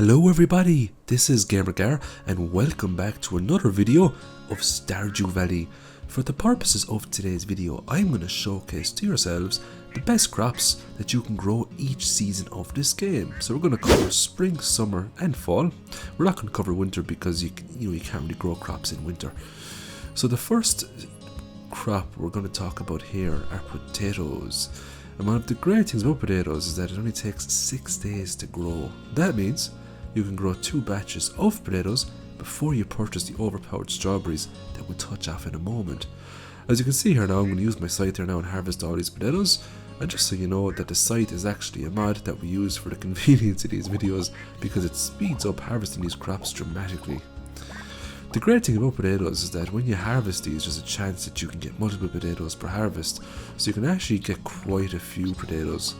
Hello everybody, this is GamerGar and welcome back to another video of Stardew Valley. For the purposes of today's video, I'm going to showcase to yourselves the best crops that you can grow each season of this game. So we're going to cover spring, summer and fall. We're not going to cover winter because you can't really grow crops in winter. So the first crop we're going to talk about here are potatoes. And one of the great things about potatoes is that it only takes 6 days to grow. That means you can grow 2 batches of potatoes before you purchase the overpowered strawberries that we'll touch off in a moment. As you can see here now, I'm going to use my scythe here now and harvest all these potatoes. And just so you know that the scythe is actually a mod that we use for the convenience of these videos because it speeds up harvesting these crops dramatically. The great thing about potatoes is that when you harvest these, there's a chance that you can get multiple potatoes per harvest, so you can actually get quite a few potatoes.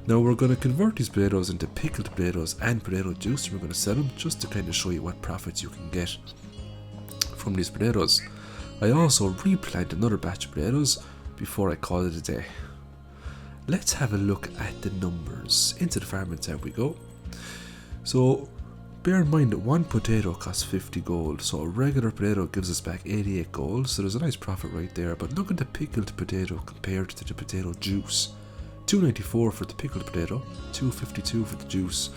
Now we're going to convert these potatoes into pickled potatoes and potato juice, and we're going to sell them just to kind of show you what profits you can get from these potatoes. I also replant another batch of potatoes before I call it a day. Let's have a look at the numbers. Into the farming tab we go. So bear in mind that one potato costs 50 gold, so a regular potato gives us back 88 gold, so there's a nice profit right there. But look at the pickled potato compared to the potato juice. 294 for the pickled potato, 252 for the juice.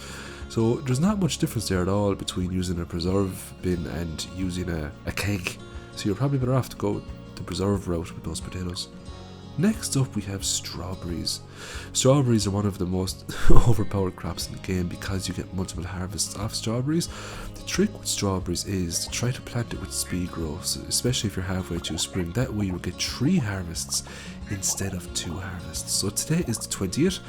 So there's not much difference there at all between using a preserve bin and using a keg. So you're probably better off to go the preserve route with those potatoes. Next up we have strawberries. Strawberries are one of the most overpowered crops in the game because you get multiple harvests of strawberries. The trick with strawberries is to try to plant it with speed growth, especially if you're halfway through spring. That way you will get 3 harvests instead of 2 harvests. So today is the 20th,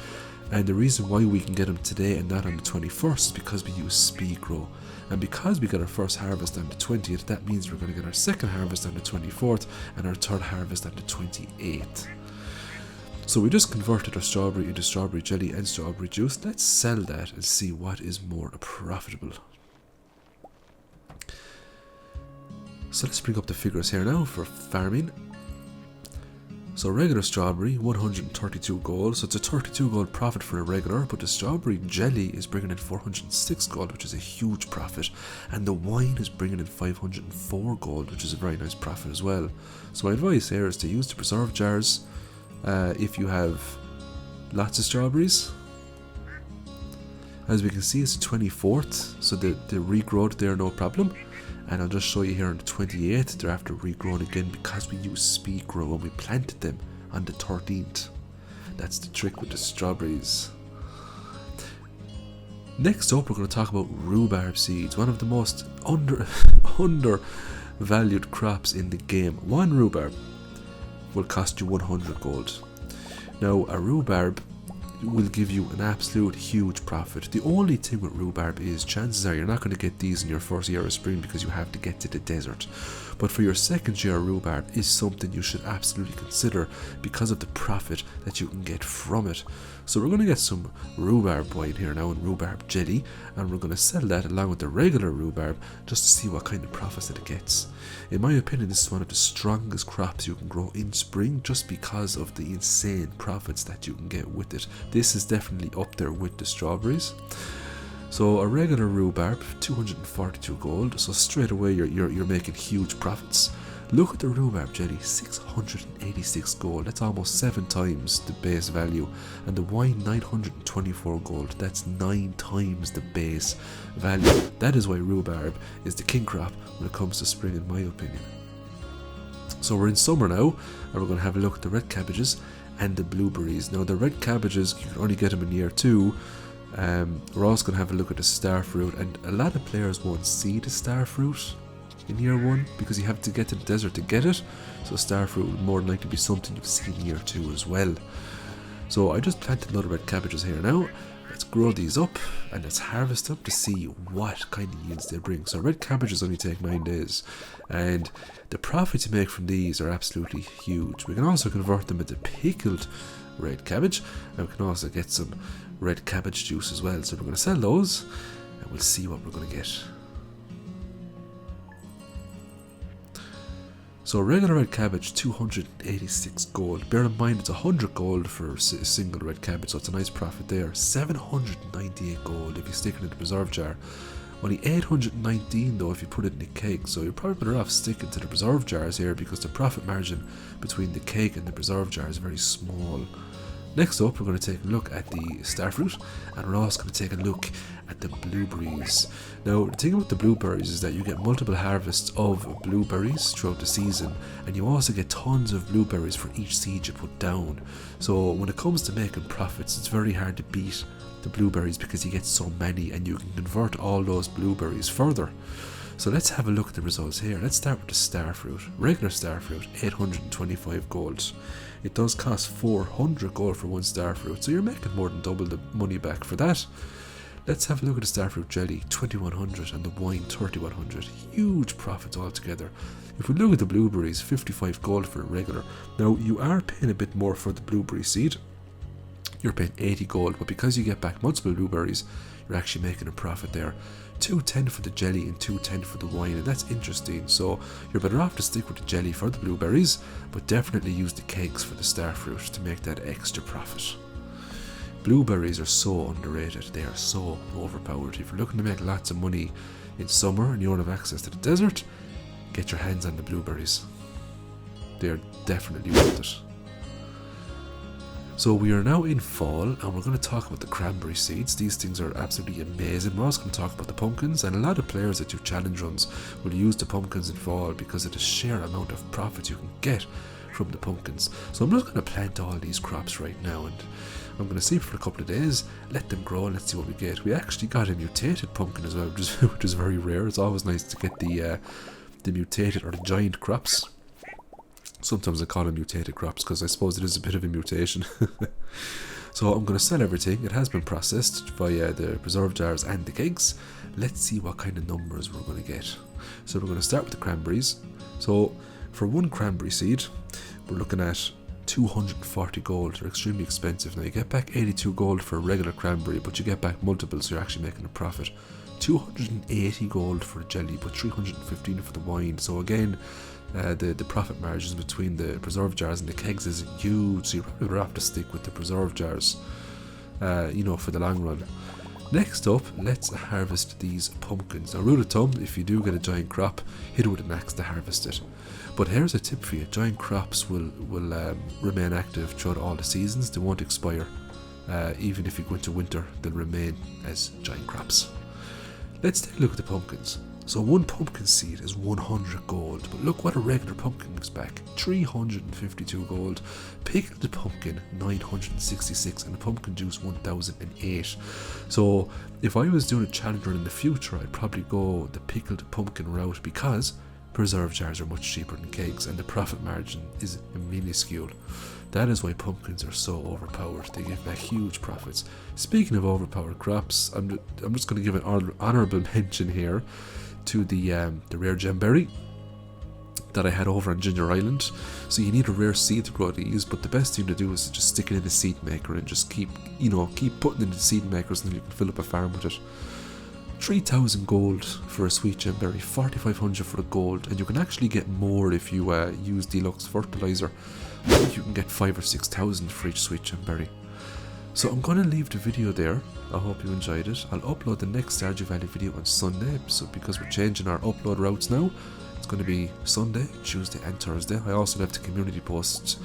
and the reason why we can get them today and not on the 21st is because we use speed grow. And because we got our first harvest on the 20th, that means we're going to get our second harvest on the 24th and our third harvest on the 28th. So we just converted our strawberry into strawberry jelly and strawberry juice. Let's sell that and see what is more profitable. So let's bring up the figures here now for farming. So regular strawberry, 132 gold, so it's a 32 gold profit for a regular, but the strawberry jelly is bringing in 406 gold, which is a huge profit, and the wine is bringing in 504 gold, which is a very nice profit as well. So my advice here is to use the preserve jars if you have lots of strawberries. As we can see, it's the 24th, so the regrowth there no problem. And I'll just show you here on the 28th, they're after regrowing again because we use speed grow and we planted them on the 13th. That's the trick with the strawberries. Next up, we're going to talk about rhubarb seeds, one of the most undervalued crops in the game. One rhubarb will cost you 100 gold. Now, a rhubarb will give you an absolute huge profit. The only thing with rhubarb is chances are you're not going to get these in your first year of spring because you have to get to the desert. But for your second year, rhubarb is something you should absolutely consider because of the profit that you can get from it. So we're going to get some rhubarb wine here now and rhubarb jelly, and we're going to sell that along with the regular rhubarb just to see what kind of profits that it gets. In my opinion, this is one of the strongest crops you can grow in spring just because of the insane profits that you can get with it. This is definitely up there with the strawberries. So a regular rhubarb, 242 gold, so straight away you're making huge profits. Look at the rhubarb jelly, 686 gold, that's almost 7 times the base value. And the wine, 924 gold, that's 9 times the base value. That is why rhubarb is the king crop when it comes to spring, in my opinion. So we're in summer now, and we're going to have a look at the red cabbages and the blueberries. Now the red cabbages, you can only get them in year 2. We're also going to have a look at the star fruit, and a lot of players won't see the star fruit in year 1 because you have to get to the desert to get it. So star fruit will more than likely be something you've seen in year 2 as well. So I just planted another red cabbages here now. Let's grow these up and let's harvest them to see what kind of yields they bring. So red cabbages only take 9 days, and the profits you make from these are absolutely huge. We can also convert them into pickled red cabbage, and we can also get some red cabbage juice as well. So we're going to sell those and we'll see what we're going to get. So regular red cabbage, 286 gold. Bear in mind it's 100 gold for a single red cabbage, so it's a nice profit there. 798 gold if you stick it in the preserve jar. Only 819 though if you put it in a keg, so you're probably better off sticking to the preserve jars here because the profit margin between the keg and the preserve jar is very small. Next up, we're going to take a look at the starfruit, and we're also going to take a look at the blueberries. Now, the thing about the blueberries is that you get multiple harvests of blueberries throughout the season, and you also get tons of blueberries for each seed you put down. So when it comes to making profits, it's very hard to beat the blueberries because you get so many, and you can convert all those blueberries further. So let's have a look at the results here. Let's start with the starfruit. Regular starfruit, 825 gold. It does cost 400 gold for one starfruit, so you're making more than double the money back for that. Let's have a look at the starfruit jelly, 2100, and the wine, 3100. Huge profits altogether. If we look at the blueberries, 55 gold for a regular. Now, you are paying a bit more for the blueberry seed. You're paying 80 gold, but because you get back multiple blueberries, you're actually making a profit there. 210 for the jelly and 210 for the wine, and that's interesting. So you're better off to stick with the jelly for the blueberries, but definitely use the kegs for the starfruit to make that extra profit. Blueberries are so underrated, they are so overpowered. If you're looking to make lots of money in summer and you don't have access to the desert, get your hands on the blueberries. They are definitely worth it. So we are now in fall, and we're going to talk about the cranberry seeds. These things are absolutely amazing. We're also going to talk about the pumpkins, and a lot of players that do challenge runs will use the pumpkins in fall because of the sheer amount of profit you can get from the pumpkins. So I'm just going to plant all these crops right now, and I'm going to sleep for a couple of days, let them grow, and let's see what we get. We actually got a mutated pumpkin as well, which is very rare. It's always nice to get the mutated or the giant crops. Sometimes I call them mutated crops because I suppose it is a bit of a mutation. So I'm going to sell everything. It has been processed via the preserve jars and the kegs. Let's see what kind of numbers we're going to get. So we're going to start with the cranberries. So for one cranberry seed, we're looking at 240 gold. They're extremely expensive. Now you get back 82 gold for a regular cranberry, but you get back multiple, so you're actually making a profit. 280 gold for the jelly, but 315 for the wine. So again, the profit margins between the preserve jars and the kegs is huge, so you probably would have to stick with the preserve jars, for the long run. Next up, let's harvest these pumpkins. Now, rule of thumb, if you do get a giant crop, hit it with an axe to harvest it. But here's a tip for you: giant crops will remain active throughout all the seasons. They won't expire. Even if you go into winter, they'll remain as giant crops. Let's take a look at the pumpkins. So one pumpkin seed is 100 gold, but look what a regular pumpkin gives back, 352 gold. Pickled pumpkin, 966, and pumpkin juice, 1008. So if I was doing a challenger in the future, I'd probably go the pickled pumpkin route because preserve jars are much cheaper than kegs and the profit margin is minuscule. That is why pumpkins are so overpowered. They give back huge profits. Speaking of overpowered crops, I'm just going to give an honourable mention here to the rare gemberry that I had over on Ginger Island. So you need a rare seed to grow these, but the best thing to do is just stick it in a seed maker and just keep putting it in the seed makers until you can fill up a farm with it. 3,000 gold for a sweet gemberry, 4,500 for the gold, and you can actually get more if you use deluxe fertilizer. I think you can get 5,000 or 6,000 for each sweet gemberry. So I'm going to leave the video there. I hope you enjoyed it. I'll upload the next Stardew Valley video on Sunday, so because we're changing our upload routes now, it's going to be Sunday, Tuesday and Thursday. I also left the community posts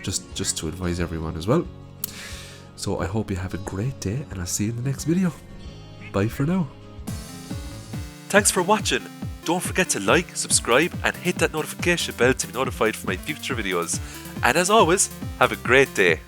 just to advise everyone as well. So I hope you have a great day, and I'll see you in the next video. Bye for now. Thanks for watching. Don't forget to like, subscribe and hit that notification bell to be notified for my future videos. And as always, have a great day.